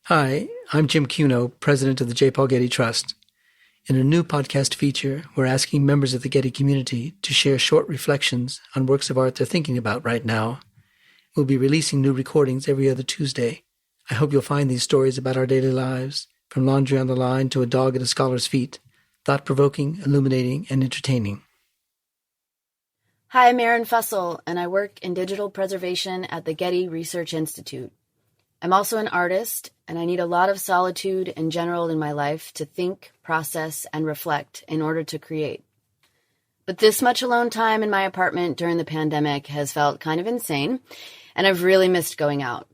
Hi, I'm Jim Cuno, president of the J. Paul Getty Trust. In a new podcast feature, we're asking members of the Getty community to share short reflections on works of art they're thinking about right now. We'll be releasing new recordings every other Tuesday. I hope you'll find these stories about our daily lives, from laundry on the line to a dog at a scholar's feet, thought-provoking, illuminating, and entertaining. Hi, I'm Erin Fussell, and I work in digital preservation at the Getty Research Institute. I'm also an artist, and I need a lot of solitude in general in my life to think, process, and reflect in order to create. But this much alone time in my apartment during the pandemic has felt kind of insane, and I've really missed going out.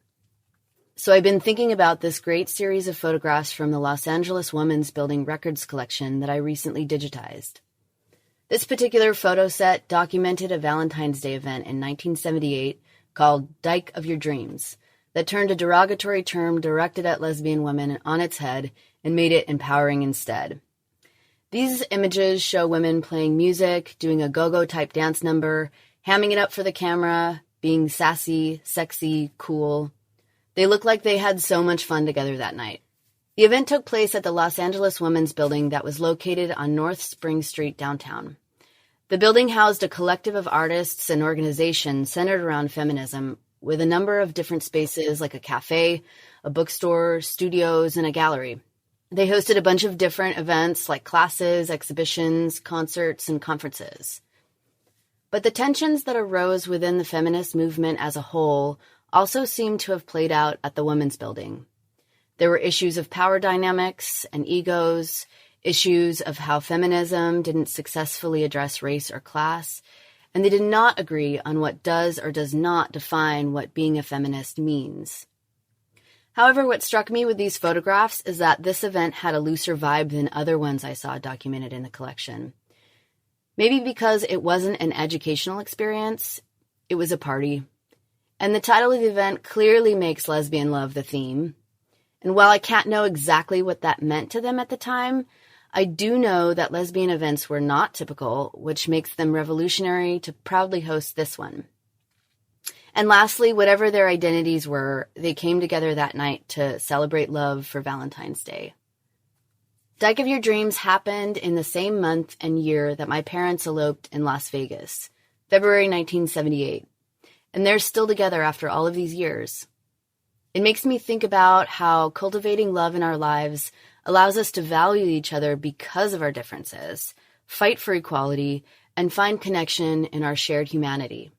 So I've been thinking about this great series of photographs from the Los Angeles Women's Building Records collection that I recently digitized. This particular photo set documented a Valentine's Day event in 1978 called Dyke of Your Dreams, that turned a derogatory term directed at lesbian women on its head and made it empowering instead. These images show women playing music, doing a go-go type dance number, hamming it up for the camera, being sassy, sexy, cool. They look like they had so much fun together that night. The event took place at the Los Angeles Women's Building that was located on North Spring Street downtown. The building housed a collective of artists and organizations centered around feminism, with a number of different spaces like a cafe, a bookstore, studios, and a gallery. They hosted a bunch of different events like classes, exhibitions, concerts, and conferences. But the tensions that arose within the feminist movement as a whole also seemed to have played out at the Women's Building. There were issues of power dynamics and egos, issues of how feminism didn't successfully address race or class, and they did not agree on what does or does not define what being a feminist means. However, what struck me with these photographs is that this event had a looser vibe than other ones I saw documented in the collection. Maybe because it wasn't an educational experience, it was a party. And the title of the event clearly makes lesbian love the theme. And while I can't know exactly what that meant to them at the time, I do know that lesbian events were not typical, which makes them revolutionary to proudly host this one. And lastly, whatever their identities were, they came together that night to celebrate love for Valentine's Day. Dyke of Your Dreams happened in the same month and year that my parents eloped in Las Vegas, February 1978, and they're still together after all of these years. It makes me think about how cultivating love in our lives allows us to value each other because of our differences, fight for equality, and find connection in our shared humanity.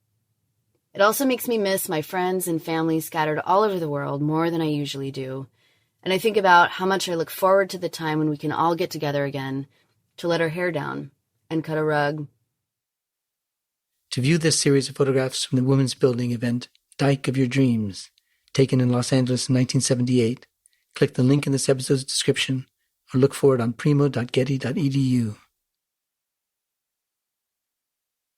It also makes me miss my friends and family scattered all over the world more than I usually do, and I think about how much I look forward to the time when we can all get together again to let our hair down and cut a rug. To view this series of photographs from the Women's Building event, Dyke of Your Dreams, taken in Los Angeles in 1978, click the link in this episode's description or look for it on primo.getty.edu.